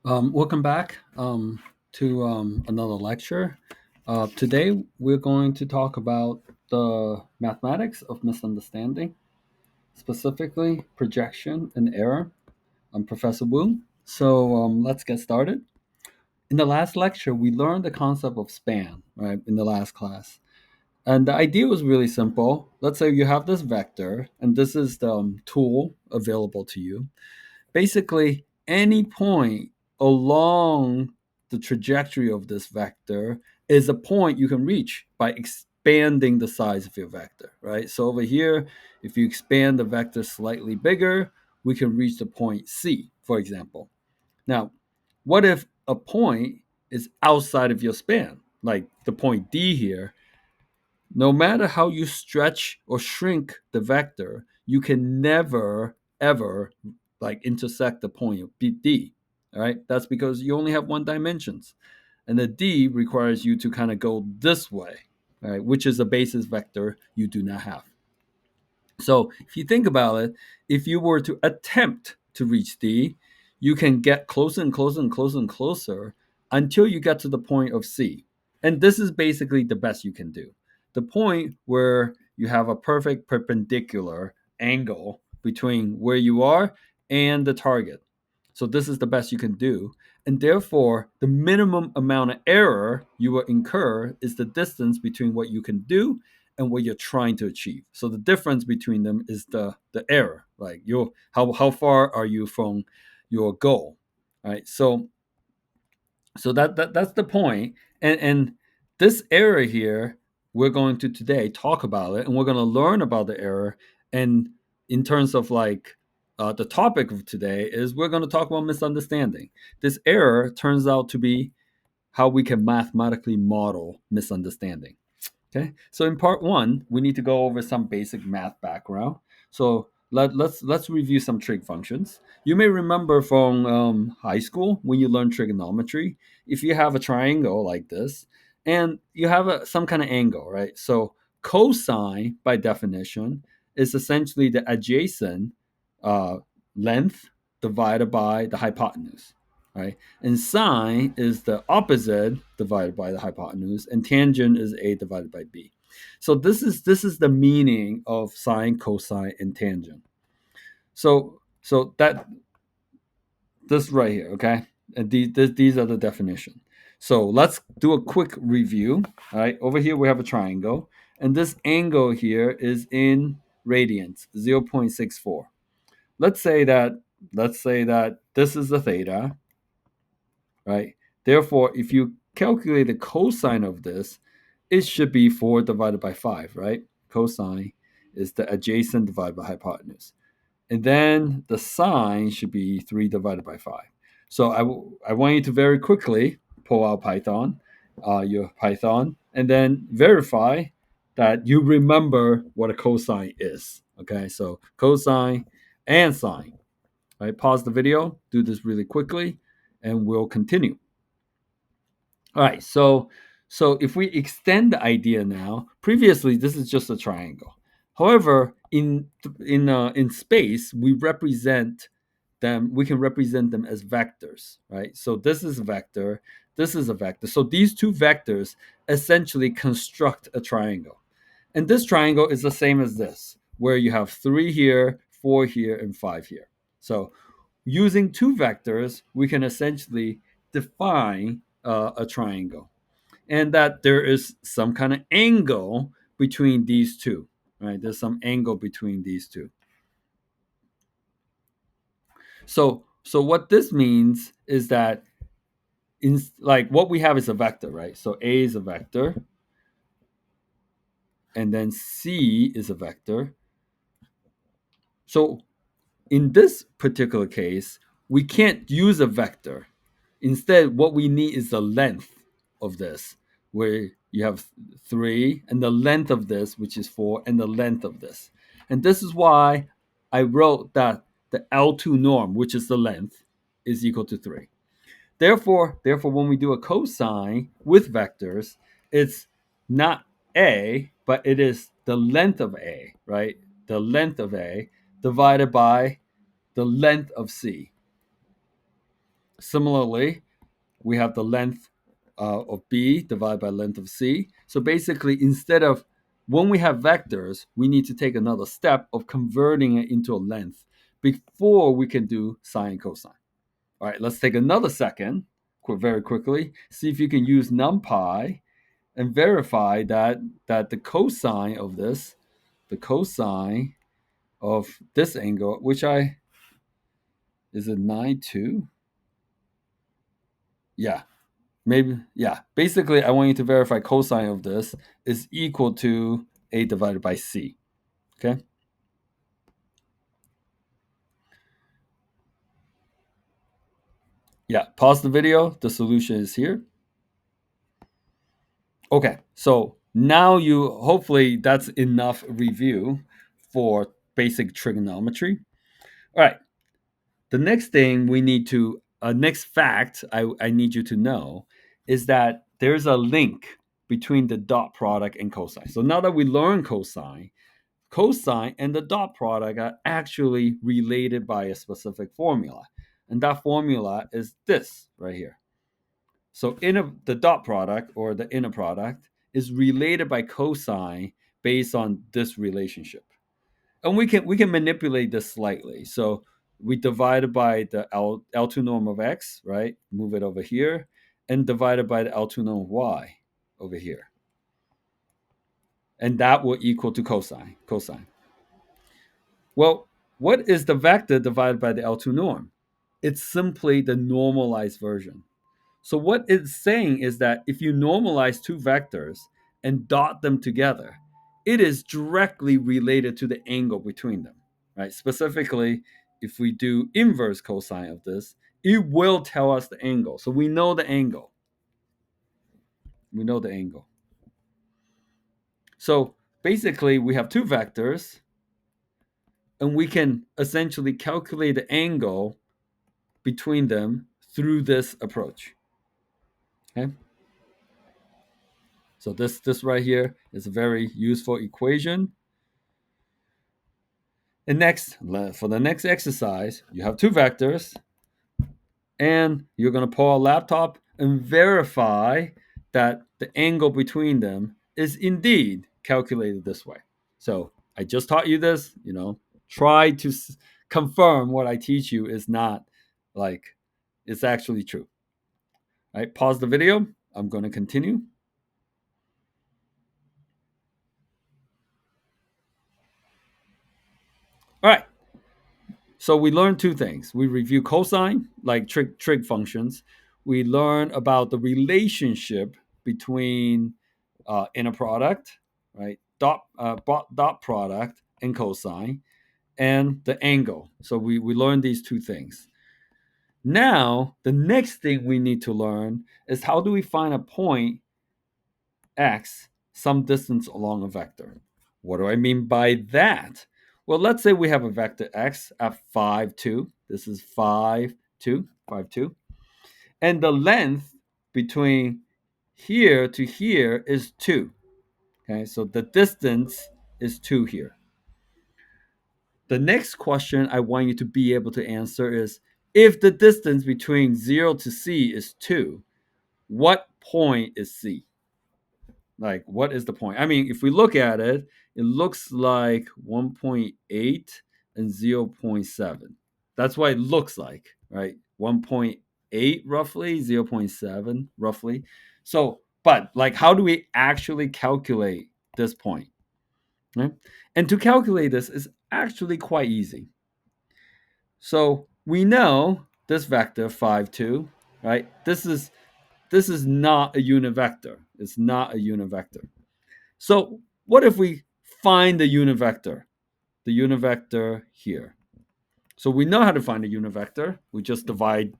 Welcome back to another lecture. Today, we're going to talk about the mathematics of misunderstanding, specifically projection and error. I'm Professor Wu. So let's get started. In the last lecture, we learned the concept of span, right, in the last class. And the idea was really simple. Let's say you have this vector, and this is the tool available to you. Basically, any point along the trajectory of this vector is a point you can reach by expanding the size of your vector, right? So over here, if you expand the vector slightly bigger, we can reach the point C, for example. Now, what if a point is outside of your span, like the point D here? No matter how you stretch or shrink the vector, you can never ever like intersect the point of D. All right, that's because you only have one dimensions, and the D requires you to kind of go this way, all right, which is a basis vector you do not have. So if you think about it, if you were to attempt to reach D, you can get closer and closer and closer and closer until you get to the point of C. And this is basically the best you can do. The point where you have a perfect perpendicular angle between where you are and the target. So this is the best you can do. And therefore, the minimum amount of error you will incur is the distance between what you can do and what you're trying to achieve. So the difference between them is the error. Like your how far are you from your goal, right? So that's the point. And this error here, we're going to today talk about it, and we're going to learn about the error. And in terms of like the topic of today is we're going to talk about misunderstanding. This error turns out to be how we can mathematically model misunderstanding. Okay, so in part one, we need to go over some basic math background. So let's review some trig functions. You may remember from high school when you learn trigonometry. If you have a triangle like this, and you have some kind of angle, right? So cosine, by definition, is essentially the adjacent uh, length divided by the hypotenuse, right? And sine is the opposite divided by the hypotenuse, and tangent is a divided by b. So this is the meaning of sine, cosine, and tangent. So that this right here, okay, and these are the definition. So let's do a quick review. All right, over here we have a triangle, and this angle here is in radians, 0.64. Let's say that this is the theta, right? Therefore, if you calculate the cosine of this, it should be 4 divided by 5, right? Cosine is the adjacent divided by hypotenuse. And then the sine should be 3 divided by 5. So I want you to very quickly pull out Python, your Python, and then verify that you remember what a cosine is. Okay, so cosine and sine. Right, pause the video, do this really quickly, and we'll continue. All right, so if we extend the idea now, previously this is just a triangle. However, in space, we can represent them as vectors, right? So this is a vector, this is a vector. So these two vectors essentially construct a triangle. And this triangle is the same as this, where you have 3 here, 4 here, and 5 here. So using two vectors, we can essentially define a triangle, and that there is some kind of angle between these two, right? There's some angle between these two. So what this means is that in like what we have is a vector, right? So A is a vector, and then C is a vector. So in this particular case, we can't use a vector. Instead, what we need is the length of this, where you have 3, and the length of this, which is 4, and the length of this. And this is why I wrote that the L2 norm, which is the length, is equal to 3. Therefore, when we do a cosine with vectors, it's not A, but it is the length of A, right? The length of A divided by the length of C. Similarly, we have the length of B divided by length of C. So basically, instead of when we have vectors, we need to take another step of converting it into a length before we can do sine and cosine. All right, let's take another second, very quickly, see if you can use NumPy and verify that the cosine of this, the cosine of this angle, which I is it 9.2? Yeah, maybe, yeah. Basically, I want you to verify cosine of this is equal to A divided by C. Okay. Yeah, pause the video. The solution is here. Okay, so now you hopefully that's enough review for basic trigonometry. All right, the next thing we need to, next fact I need you to know is that there's a link between the dot product and cosine. So now that we learn cosine, cosine and the dot product are actually related by a specific formula. And that formula is this right here. So the dot product or the inner product is related by cosine based on this relationship. And we can manipulate this slightly. So we divide it by the L2 norm of x, right? Move it over here, and divide it by the L2 norm of y over here. And that will equal to cosine. Cosine. Well, what is the vector divided by the L2 norm? It's simply the normalized version. So what it's saying is that if you normalize two vectors and dot them together, it is directly related to the angle between them, right? Specifically, if we do inverse cosine of this, it will tell us the angle. So we know the angle. We know the angle. So basically, we have two vectors, and we can essentially calculate the angle between them through this approach. Okay. So this right here is a very useful equation. And next, for the next exercise, you have two vectors, and you're going to pull a laptop and verify that the angle between them is indeed calculated this way. So I just taught you this, try to confirm what I teach you is not like it's actually true. All right, pause the video. I'm going to continue. All right. So we learned two things. We review cosine, like trig functions. We learn about the relationship between inner product, right, dot product and cosine, and the angle. So we learned these two things. Now, the next thing we need to learn is how do we find a point x some distance along a vector. What do I mean by that? Well, let's say we have a vector x at 5, 2. This is 5, 2, 5, 2. And the length between here to here is 2. Okay, so the distance is 2 here. The next question I want you to be able to answer is, if the distance between 0 to c is 2, what point is c? Like, what is the point? I mean, if we look at it, it looks like 1.8 and 0.7. That's what it looks like, right? 1.8 roughly, 0.7 roughly. So, but like, how do we actually calculate this point? Right? And to calculate this is actually quite easy. So we know this vector 5, 2, right? This is not a unit vector. It's not a unit vector. So what if we find the unit vector? The unit vector here. So we know how to find the unit vector. We just divide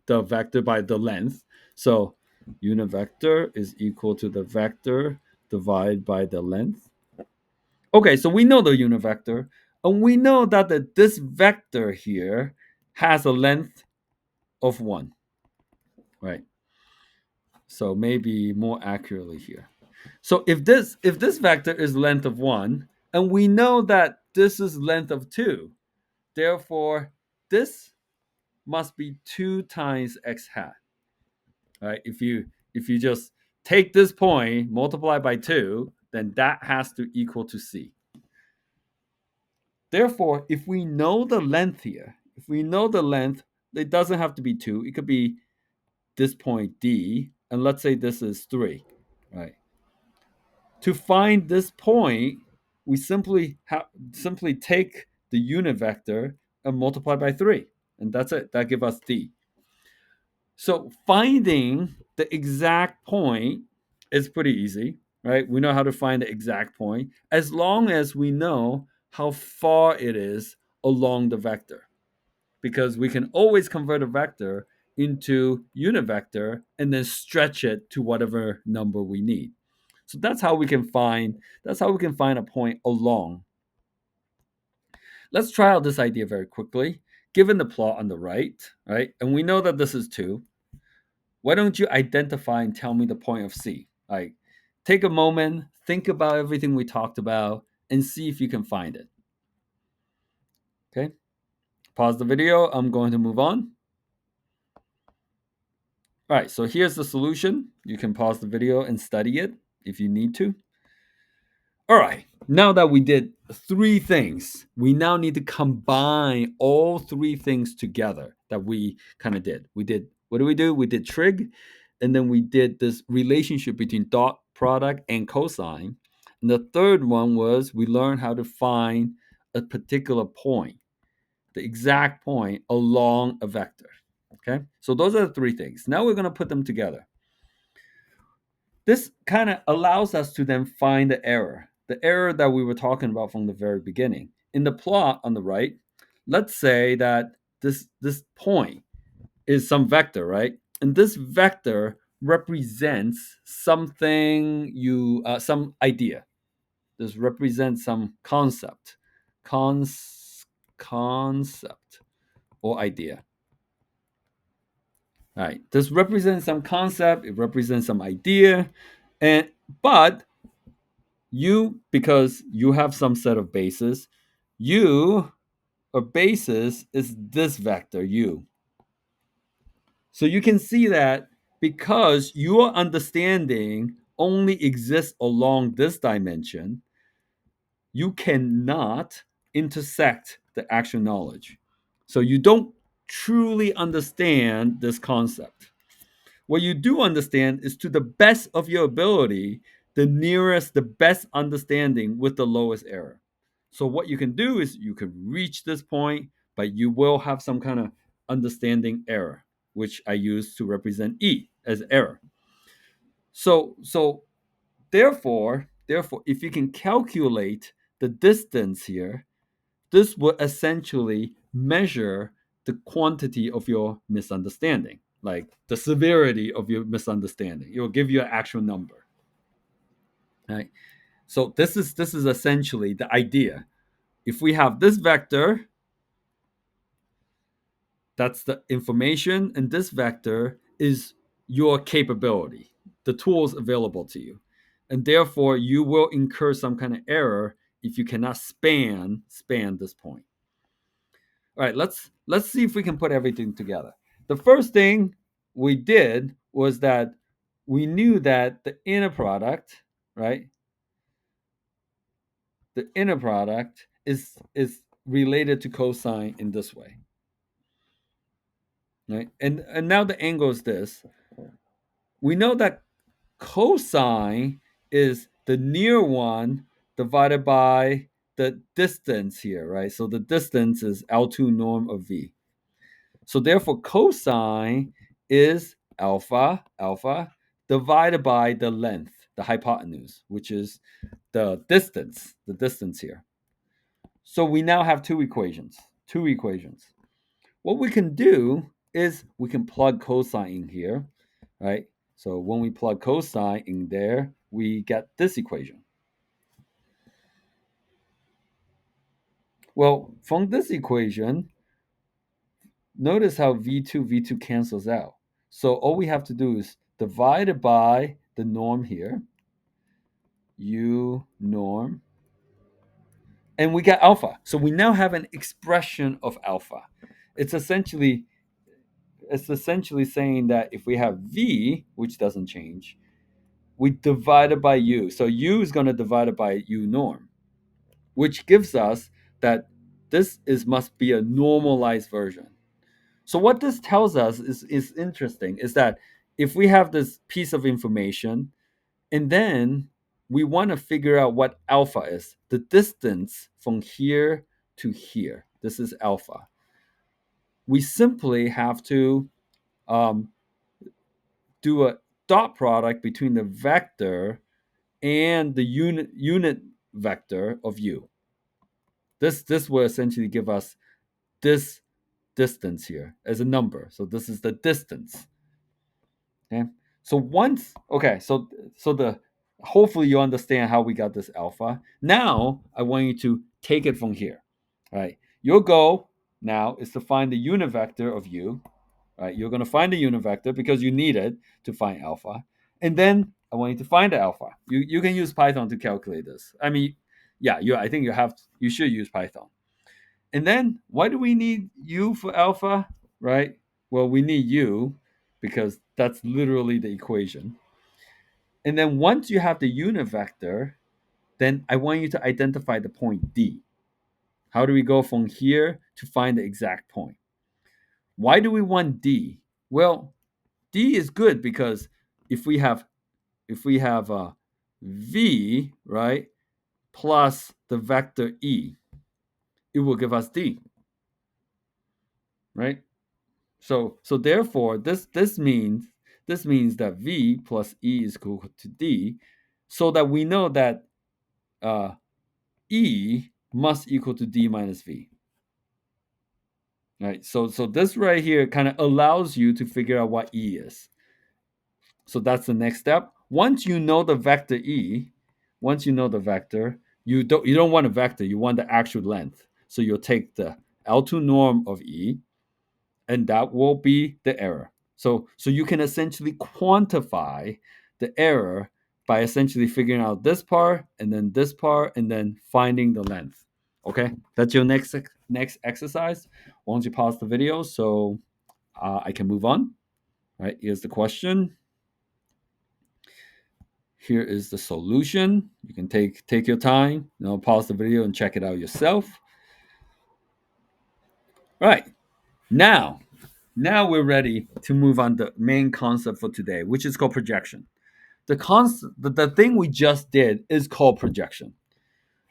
the vector by the length. So unit vector is equal to the vector divided by the length. Okay, so we know the unit vector, and we know that this vector here has a length of 1, right? So maybe more accurately here. So if this vector is length of 1, and we know that this is length of 2, therefore this must be 2 times x hat. Right? If you just take this point, multiply by 2, then that has to equal to c. Therefore, if we know the length here, if we know the length, it doesn't have to be 2. It could be this point D, and let's say this is 3, right? To find this point, we simply take the unit vector and multiply by 3, and that's it. That gives us D. So finding the exact point is pretty easy, right? We know how to find the exact point as long as we know how far it is along the vector, because we can always convert a vector into unit vector and then stretch it to whatever number we need. So that's how we can find a point along. Let's try out this idea very quickly. Given the plot on the right, and we know that this is 2, why don't you identify and tell me the point of C? Like, take a moment, think about everything we talked about, and see if you can find it. Okay? Pause the video. I'm going to move on. All right, so here's the solution. You can pause the video and study it if you need to. All right, now that we did 3 things, we now need to combine all 3 things together that we kind of did. What did we do? We did trig, and then we did this relationship between dot product and cosine. And the third one was we learned how to find a particular point, the exact point along a vector. Okay, so those are the 3 things. Now we're going to put them together. This kind of allows us to then find the error that we were talking about from the very beginning. In the plot on the right, let's say that this point is some vector, right? And this vector represents something some idea. This represents some concept or idea. All right. This represents some concept, it represents some idea, but because you have some set of bases, a basis is this vector u. So you can see that because your understanding only exists along this dimension, you cannot intersect the actual knowledge. So you don't truly understand this concept. What you do understand is, to the best of your ability, the best understanding with the lowest error. So what you can do is you can reach this point, but you will have some kind of understanding error, which I use to represent E as error. So therefore, if you can calculate the distance here, this will essentially measure the quantity of your misunderstanding, like the severity of your misunderstanding. It will give you an actual number. Right? So this is essentially the idea. If we have this vector, that's the information, and this vector is your capability, the tools available to you. And therefore you will incur some kind of error if you cannot span this point. All right, let's see if we can put everything together. The first thing we did was that we knew that the inner product, right? The inner product is related to cosine in this way. Right? And now the angle is this. We know that cosine is the near one divided by the distance here, right? So the distance is L2 norm of V. So therefore, cosine is alpha divided by the length, the hypotenuse, which is the distance here. So we now have two equations. What we can do is we can plug cosine in here, right? So when we plug cosine in there, we get this equation. Well, from this equation, notice how V2 cancels out. So all we have to do is divide it by the norm here, U norm, and we get alpha. So we now have an expression of alpha. It's essentially it's essentially saying that if we have v, which doesn't change, we divide it by u. So u is going to divide it by u norm, which gives us that this is must be a normalized version. So what this tells us is interesting, is that if we have this piece of information and then we want to figure out what alpha is, the distance from here to here, this is alpha. We simply have to um, do a dot product between the vector and the unit vector of u. This will essentially give us this distance here as a number. So this is the distance. Okay. So once okay, so the hopefully you understand how we got this alpha. Now I want you to take it from here. All right. Your goal now is to find the unit vector of u. Right? You're going to find the unit vector because you need it to find alpha. And then I want you to find the alpha. You can use Python to calculate this. I mean, yeah, I think you should use Python. And then why do we need u for alpha? Right? Well, we need u because that's literally the equation. And then once you have the unit vector, then I want you to identify the point D. How do we go from here to find the exact point? Why do we want D? Well, D is good because if we have v, right, plus the vector e, it will give us D, right? So therefore this means that v plus e is equal to D, so that we know that uh, e must equal to D minus v. Right? So this right here kind of allows you to figure out what e is. So that's the next step. Once you know the vector e, once you know the vector, you don't want a vector, you want the actual length. So you'll take the L2 norm of e, and that will be the error. So you can essentially quantify the error by essentially figuring out this part and then this part and then finding the length. Okay, that's your next exercise. Why don't you pause the video so I can move on? All right, here's the question. Here is the solution. You can take your time, pause the video and check it out yourself. All right, now we're ready to move on to the main concept for today, which is called projection. The thing we just did is called projection.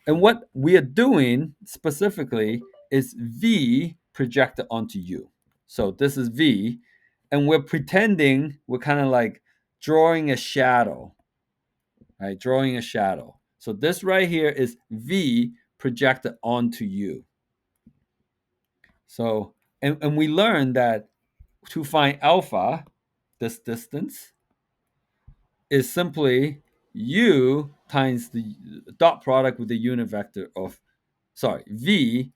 And what we are doing specifically is V projected onto U. So this is V, and we're pretending we're kind of like drawing a shadow, right? Drawing a shadow. So this right here is V projected onto U. So, and we learned that to find alpha, this distance, is simply U times the dot product with the unit vector of, V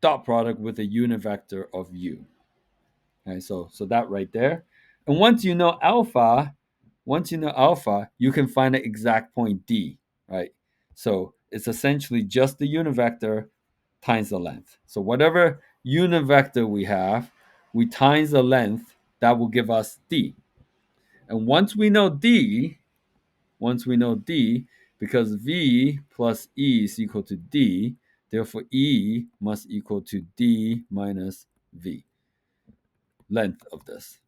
dot product with the unit vector of U. Okay, so that right there. And once you know alpha, you can find the exact point D, right? So it's essentially just the unit vector times the length. So whatever unit vector we have, we times the length, that will give us D. And once we know D, because V plus E is equal to D, therefore E must equal to D minus V, length of this.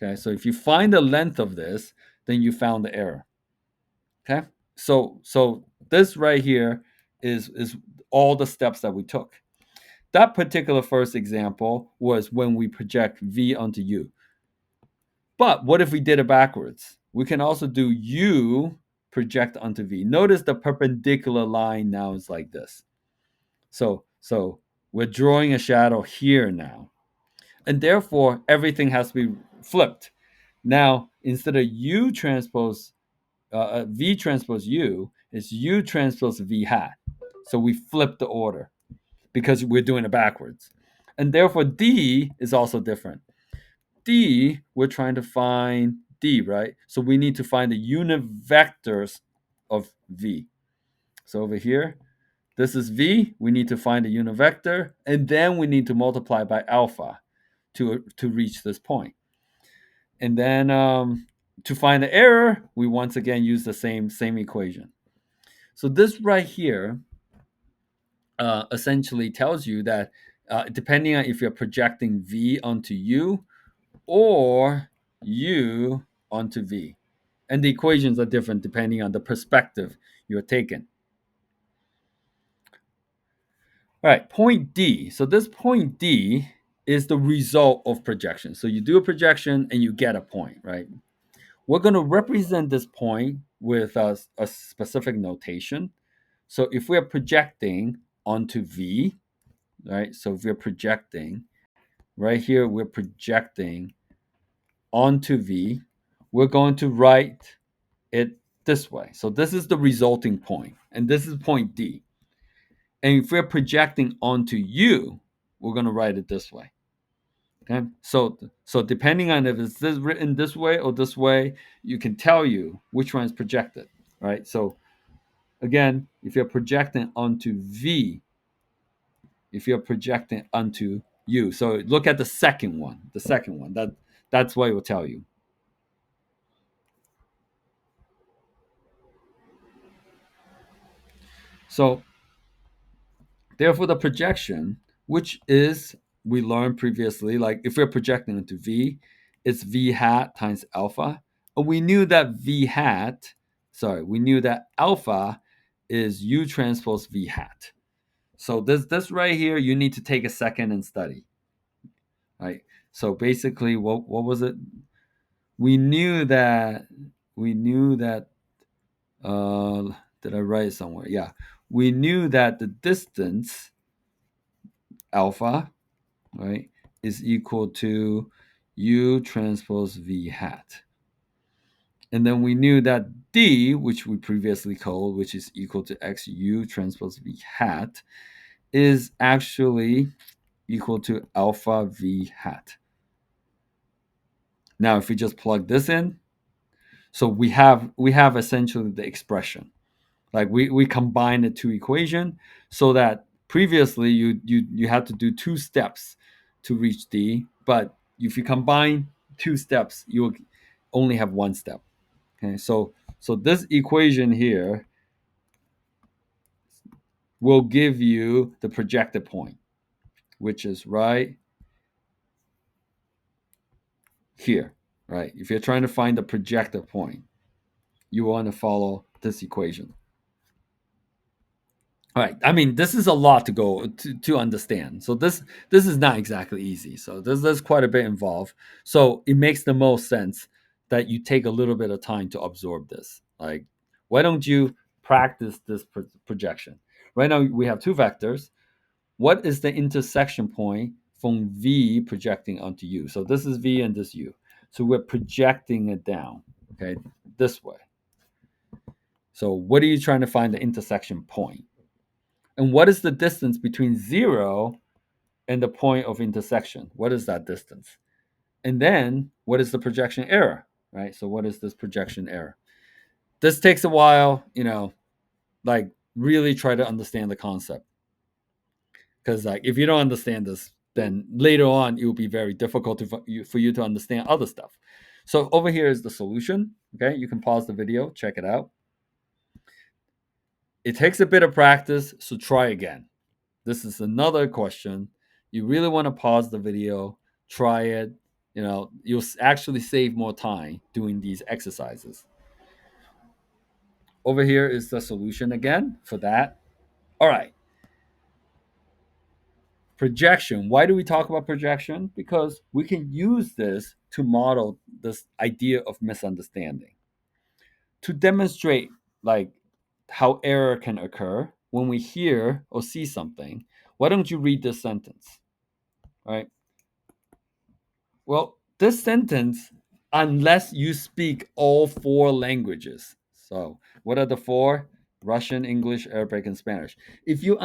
Okay, so if you find the length of this, then you found the error. Okay, so this right here is all the steps that we took. That particular first example was when we project V onto U. But what if we did it backwards? We can also do U project onto V. Notice the perpendicular line now is like this. So we're drawing a shadow here now. And therefore, everything has to be flipped. Now, instead of U transpose V transpose U, it's U transpose V hat. So we flip the order because we're doing it backwards. And therefore, D is also different. D, we're trying to find D, right? So we need to find the unit vectors of V. So over here, this is V. We need to find the unit vector, and then we need to multiply by alpha. to reach this point. And then to find the error, we once again use the same equation. So this right here essentially tells you that depending on if you're projecting v onto u or u onto v, and the equations are different depending on the perspective you're taking. All right, point D. So this point D is the result of projection. So you do a projection and you get a point, right? We're going to represent this point with a specific notation. So if we're projecting onto V, right? So if we're projecting right here, we're projecting onto V, we're going to write it this way. So this is the resulting point, and this is point D. And if we're projecting onto U, we're going to write it this way. Okay, so depending on if it's this written this way or this way, you can tell you which one is projected, right? So again, if you're projecting onto V, if you're projecting onto U, so look at the second one. The second one that's what it will tell you. So therefore, the projection, which is we learned previously, like if we're projecting into V, it's V hat times alpha. And we knew that we knew that alpha is U transpose V hat. So this right here, you need to take a second and study. Right. So basically, what was it? We knew that we knew that uh did I write it somewhere? Yeah. We knew that the distance alpha, right, is equal to U transpose V hat. And then we knew that D, which we previously called, which is equal to X U transpose V hat, is actually equal to alpha V hat. Now, if we just plug this in, so we have essentially the expression. Like we combine the two equation so that previously you had to do two steps to reach D, but if you combine two steps, you'll only have one step. Okay, so this equation here will give you the projected point, which is right here, right? If you're trying to find the projected point, you want to follow this equation. All right. I mean, this is a lot to go to understand. So this is not exactly easy. So there's quite a bit involved. So it makes the most sense that you take a little bit of time to absorb this. Like, why don't you practice this projection? Right now we have two vectors. What is the intersection point from V projecting onto U? So this is V and this U. So we're projecting it down, okay, this way. So what are you trying to find the intersection point? And what is the distance between 0 and the point of intersection? What is that distance? And then what is the projection error, right? So what is this projection error? This takes a while, like really try to understand the concept. Because like if you don't understand this, then later on it will be very difficult for you to understand other stuff. So over here is the solution. Okay, you can pause the video, check it out. It takes a bit of practice, so try again. This is another question. You really want to pause the video, try it. You'll actually save more time doing these exercises. Over here is the solution again for that. All right. Projection. Why do we talk about projection? Because we can use this to model this idea of misunderstanding. To demonstrate like how error can occur when we hear or see something, why don't you read this sentence? All right. Well, this sentence, unless you speak all four languages. So, what are the four? Russian, English, Arabic, and Spanish. If you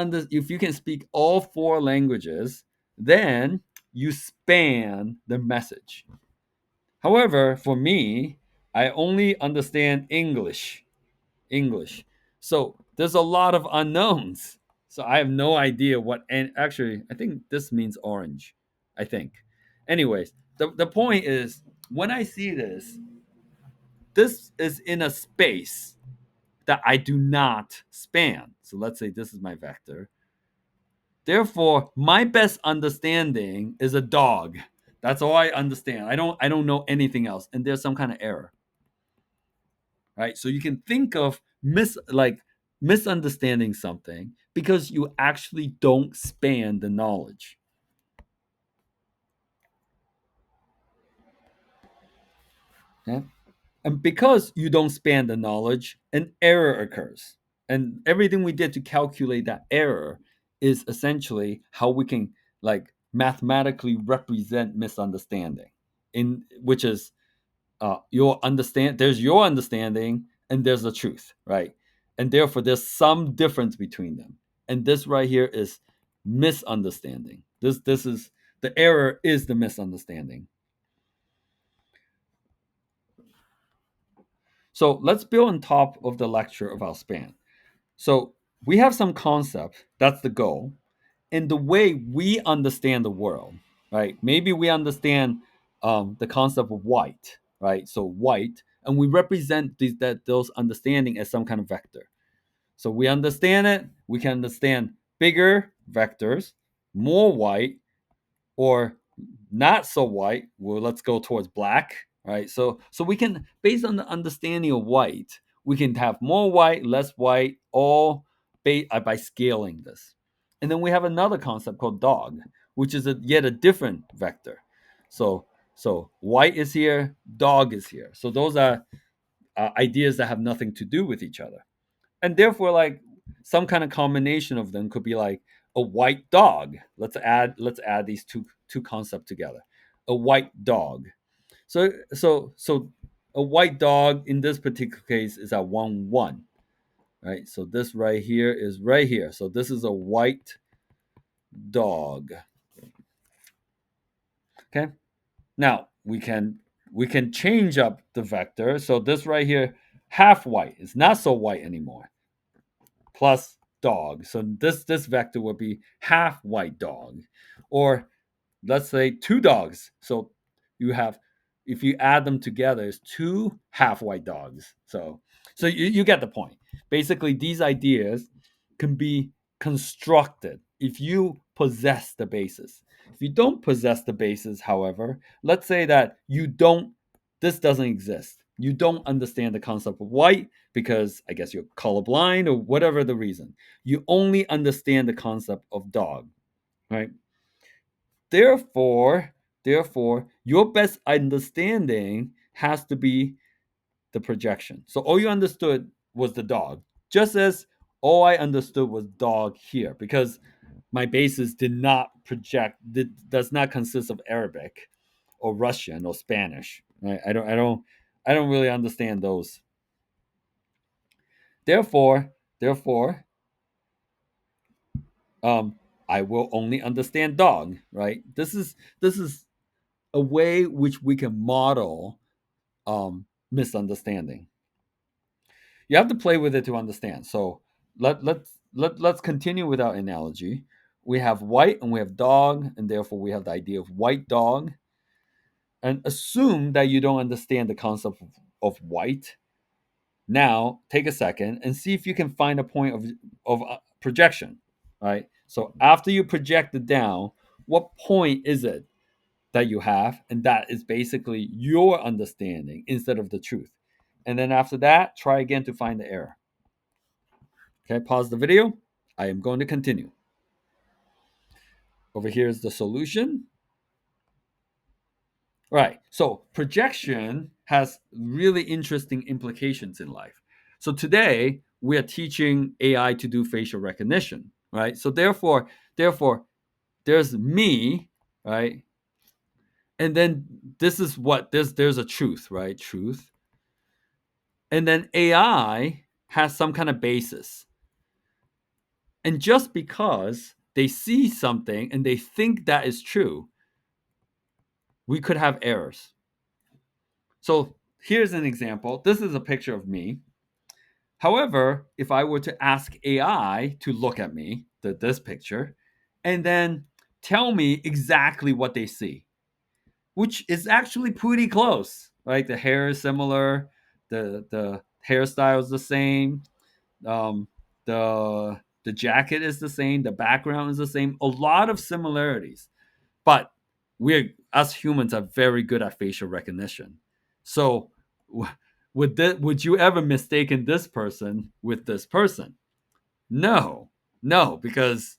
can speak all four languages, then you span the message. However, for me, I only understand English. English. So there's a lot of unknowns. So I have no idea what, and actually, I think this means orange. I think. Anyways, the point is when I see this, this is in a space that I do not span. So let's say this is my vector. Therefore, my best understanding is a dog. That's all I understand. I don't know anything else. And there's some kind of error. Right? So you can think of misunderstanding something because you actually don't span the knowledge. Okay? And because you don't span the knowledge, an error occurs. And everything we did to calculate that error is essentially how we can like mathematically represent misunderstanding, in which is there's your understanding and there's the truth, right? And therefore there's some difference between them. And this right here is misunderstanding. This is the error is the misunderstanding. So let's build on top of the lecture of our span. So we have some concept, that's the goal, in the way we understand the world, right? Maybe we understand the concept of white, right? So white, and we represent those understanding as some kind of vector. So we understand it. We can understand bigger vectors, more white, or not so white. Well, let's go towards black, right? So we can, based on the understanding of white, we can have more white, less white, all by scaling this. And then we have another concept called dog, which is yet a different vector. So so white is here, dog is here. So those are ideas that have nothing to do with each other, and therefore like some kind of combination of them could be like a white dog. Let's add these two concepts together. A white dog. So a white dog in this particular case is a 1 1, right? So this right here is right here. So this is a white dog. Okay. Now we can change up the vector. So this right here, half white, is not so white anymore, plus dog. So this vector would be half white dog. Or let's say two dogs. So you have, if you add them together, it's two half white dogs. So you get the point. Basically, these ideas can be constructed if you possess the basis. If you don't possess the basis, however, let's say that this doesn't exist. You don't understand the concept of white because I guess you're colorblind or whatever the reason. You only understand the concept of dog, right? Therefore, therefore, your best understanding has to be the projection. So all you understood was the dog, just as all I understood was dog here, because my basis did not project, does not consist of Arabic or Russian or Spanish. Right? I don't really understand those. Therefore, um, I will only understand dog. Right? This is a way which we can model misunderstanding. You have to play with it to understand. So let's continue with our analogy. We have white and we have dog, and therefore we have the idea of white dog. And assume that you don't understand the concept of white. Now take a second and see if you can find a point of projection. Right. So after you project it down, what point is it that you have, and that is basically your understanding instead of the truth. And then after that, try again to find the error. Okay, pause the video. I am going to continue. Over here is the solution. Right. So projection has really interesting implications in life. So today we are teaching AI to do facial recognition, right? So therefore there's me, right? And then this is what there's a truth, right? Truth. And then AI has some kind of basis. And just because they see something and they think that is true, we could have errors. So here's an example. This is a picture of me. However, if I were to ask AI to look at me, this picture, and then tell me exactly what they see, which is actually pretty close. Right, the hair is similar, the hairstyle is the same, um, the jacket is the same, the background is the same. A lot of similarities, but we're us humans are very good at facial recognition. So, would you ever mistaken this person with this person? No, no, because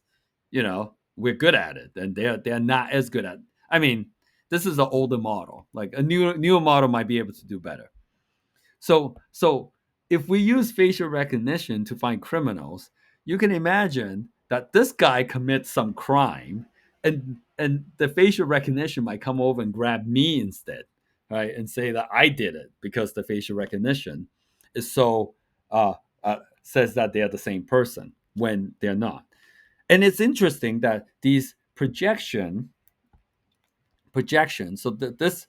we're good at it, and they're not as good at. I mean, this is an older model. Like a newer model might be able to do better. So if we use facial recognition to find criminals, you can imagine that this guy commits some crime, and the facial recognition might come over and grab me instead, right, and say that I did it because the facial recognition is so says that they are the same person when they're not. And it's interesting that these projections. So this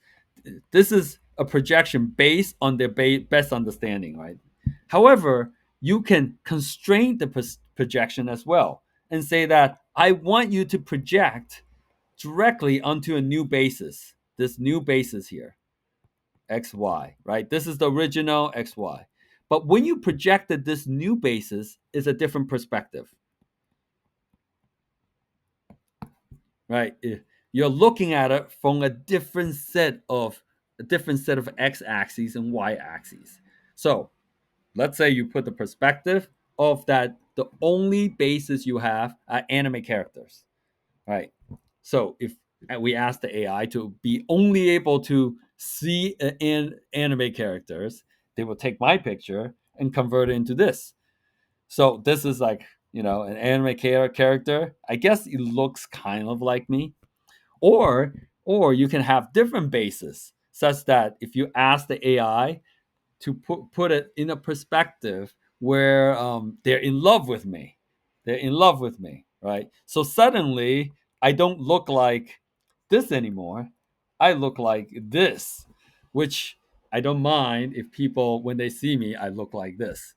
is a projection based on their best understanding, right? However, you can constrain the projection as well and say that I want you to project directly onto a new basis. This new basis here, xy, right? This is the original xy. But when you projected this new basis is a different perspective, right? You're looking at it from a different set of x-axes and y-axes. So let's say you put the perspective of that the only basis you have are anime characters, right? So if we ask the AI to be only able to see anime characters, they will take my picture and convert it into this. So this is like an anime character. I guess it looks kind of like me, or you can have different bases such that if you ask the AI to put it in a perspective where they're in love with me, right? So suddenly I don't look like this anymore. I look like this, which I don't mind if people, when they see me, I look like this.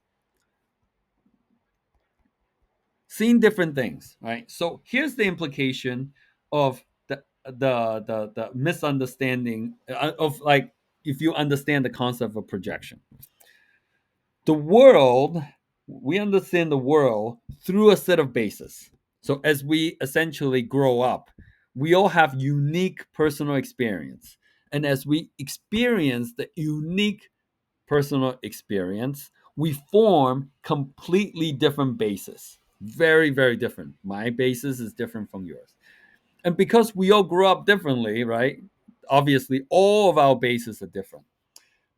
Seeing different things, right? So here's the implication of the misunderstanding of, like, if you understand the concept of projection. The world, we understand the world through a set of bases. So as we essentially grow up, we all have unique personal experience. And as we experience the unique personal experience, we form completely different bases. Very, very different. My basis is different from yours. And because we all grew up differently, right? Obviously, all of our bases are different.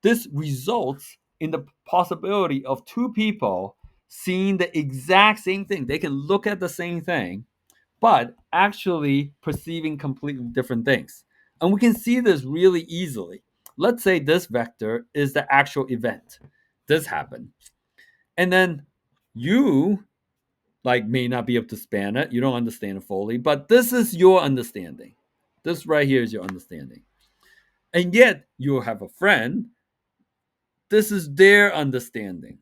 This results in the possibility of two people seeing the exact same thing. They can look at the same thing, but actually perceiving completely different things. And we can see this really easily. Let's say this vector is the actual event. This happened. And then you may not be able to span it. You don't understand it fully, but this is your understanding. This right here is your understanding. And yet you have a friend. This is their understanding.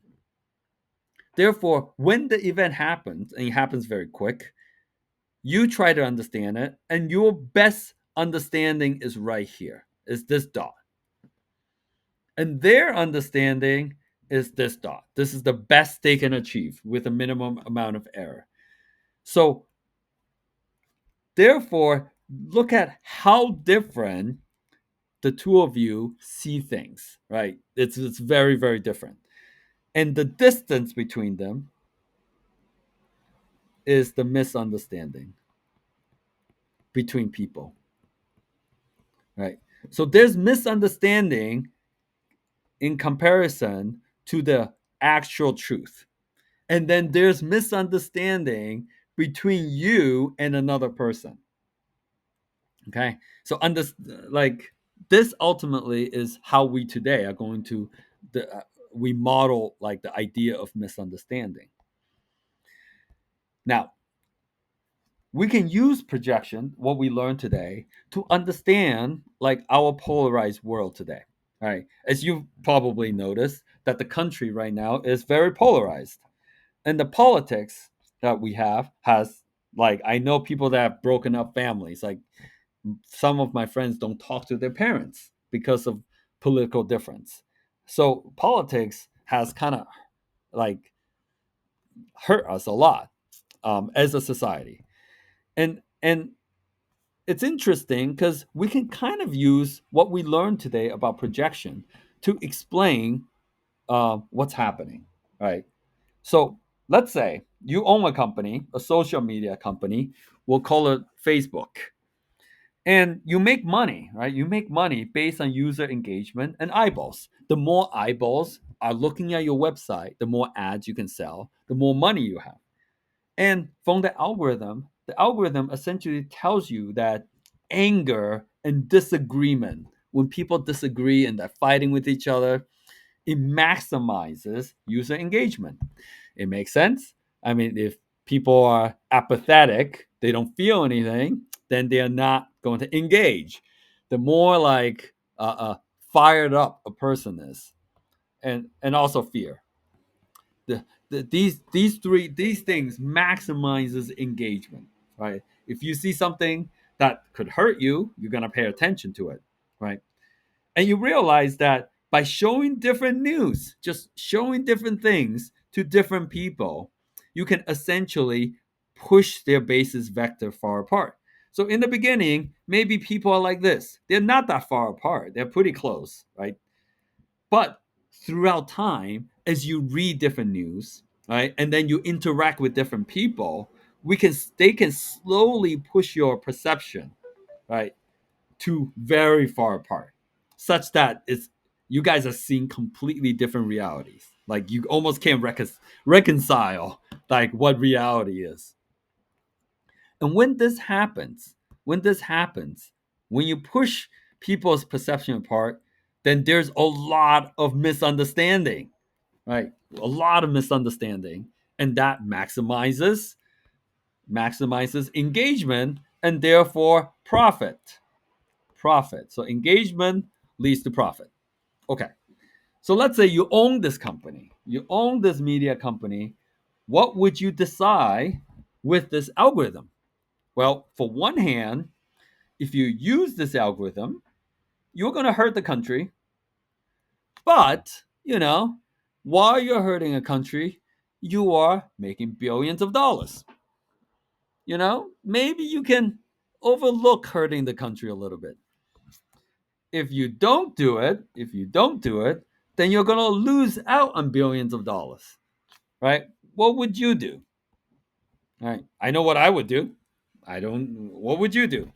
Therefore, when the event happens, and it happens very quick, you try to understand it, and your best understanding is right here, is this dot. And their understanding is this dot. This is the best they can achieve with a minimum amount of error. So, therefore, look at how different the two of you see things, right? It's very, very different. And the distance between them is the misunderstanding between people, right? So there's misunderstanding in comparison to the actual truth. And then there's misunderstanding between you and another person. Okay? So like this ultimately is how we today are going to we model like the idea of misunderstanding. Now, we can use projection, what we learned today, to understand like our polarized world today. Right? As you've probably noticed, that the country right now is very polarized. And the politics that we have has, like, I know people that have broken up families. Like, some of my friends don't talk to their parents because of political difference. So politics has kind of like hurt us a lot as a society, and it's interesting because we can kind of use what we learned today about projection to explain what's happening, right? So let's say you own a company, a social media company, we'll call it Facebook, and you make money, right? You make money based on user engagement and eyeballs. The more eyeballs are looking at your website, the more ads you can sell, the more money you have. And from the algorithm essentially tells you that anger and disagreement, when people disagree and they're fighting with each other, it maximizes user engagement. It makes sense. I mean, if people are apathetic, they don't feel anything, then they are not going to engage. The more like fired up a person is, and also fear. These things maximizes engagement, right? If you see something that could hurt you, you're gonna pay attention to it, right? And you realize that by showing different news, just showing different things to different people, you can essentially push their basis vector far apart. So in the beginning, maybe people are like this. They're not that far apart. They're pretty close, right? But throughout time, as you read different news, right, and then you interact with different people, we can they can slowly push your perception, right, to very far apart, such that it's you guys are seeing completely different realities. Like you almost can't reconcile like what reality is. And when this happens, when you push people's perception apart, then there's a lot of misunderstanding, right? A lot of misunderstanding, and that maximizes engagement and therefore profit. Profit. So engagement leads to profit. Okay. So let's say you own this company. You own this media company. What would you decide with this algorithm? Well, for one hand, if you use this algorithm, you're going to hurt the country. But, while you're hurting a country, you are making billions of dollars. Maybe you can overlook hurting the country a little bit. If you don't do it, then you're going to lose out on billions of dollars, right? What would you do? All right. I know what I would do. I don't, what would you do?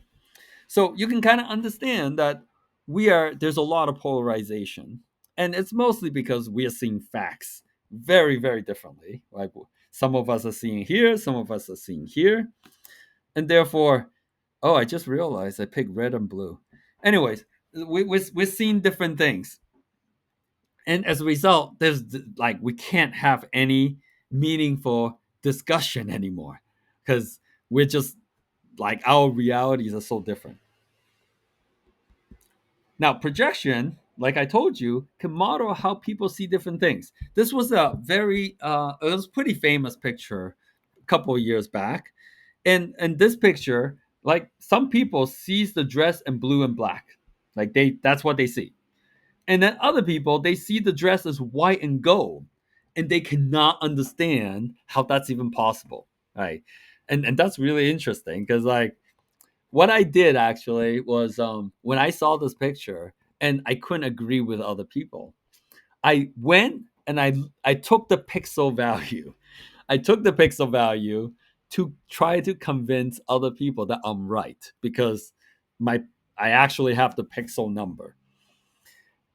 So you can kind of understand that there's a lot of polarization, and it's mostly because we are seeing facts very, very differently. Like some of us are seeing here, some of us are seeing here, and therefore, oh, I just realized I picked red and blue. Anyways, we're seeing different things, and as a result, there's like we can't have any meaningful discussion anymore because we're just like our realities are so different. Now, projection, like I told you, can model how people see different things. This was it was a pretty famous picture a couple of years back. And this picture, like some people sees the dress in blue and black. Like that's what they see. And then other people, they see the dress as white and gold. And they cannot understand how that's even possible. Right. And that's really interesting because like what I did actually was when I saw this picture and I couldn't agree with other people, I went and I took the pixel value. I took the pixel value to try to convince other people that I'm right because my I actually have the pixel number.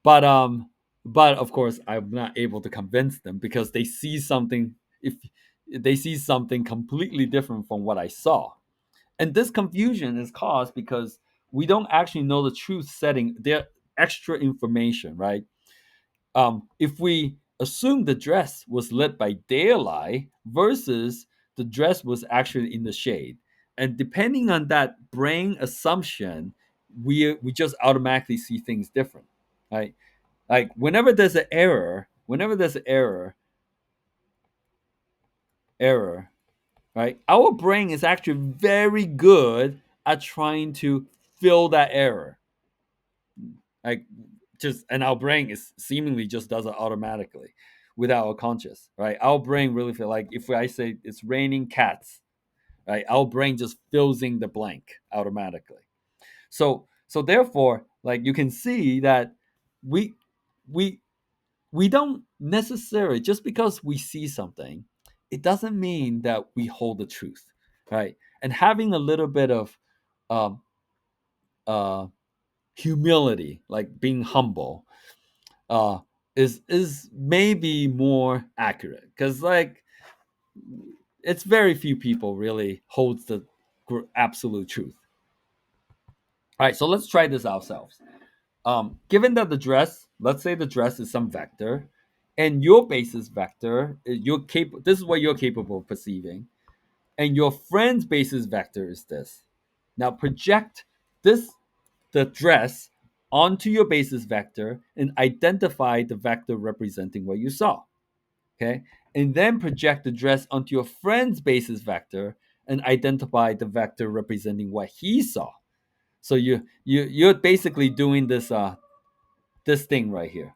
But of course I'm not able to convince them because if they see something completely different from what I saw. And this confusion is caused because we don't actually know the truth setting. There extra information, right? If we assume the dress was lit by daylight versus the dress was actually in the shade, and depending on that brain assumption, we just automatically see things different, right? Like whenever there's an error, right? Our brain is actually very good at trying to fill that error. Like just and our brain is seemingly just does it automatically without our conscious, right? Our brain really feel like if I say it's raining cats, right? Our brain just fills in the blank automatically. So therefore, like you can see that we we we don't necessarily just because we see something, it doesn't mean that we hold the truth, right? And having a little bit of um, uh, humility, like being humble, uh, is maybe more accurate because like it's very few people really holds the absolute truth. All right, so let's try this ourselves. Given that the dress, let's say the dress is some vector, and your basis vector, this is what you're capable of perceiving, and your friend's basis vector is this. Now project this the dress onto your basis vector and identify the vector representing what you saw. Okay, and then project the dress onto your friend's basis vector and identify the vector representing what he saw. So you're basically doing this thing right here.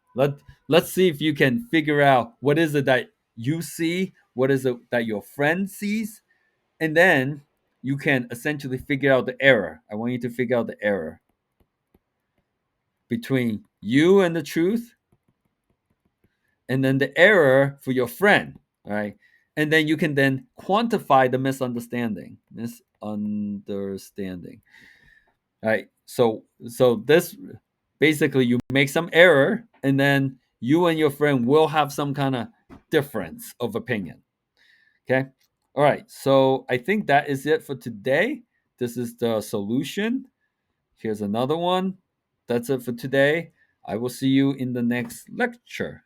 Let's see if you can figure out what is it that you see, what is it that your friend sees, and then you can essentially figure out the error. I want you to figure out the error between you and the truth, and then the error for your friend, right? And then you can then quantify the misunderstanding, right? So this basically you make some error, and then you and your friend will have some kind of difference of opinion. Okay. All right. So I think that is it for today. This is the solution. Here's another one. That's it for today. I will see you in the next lecture.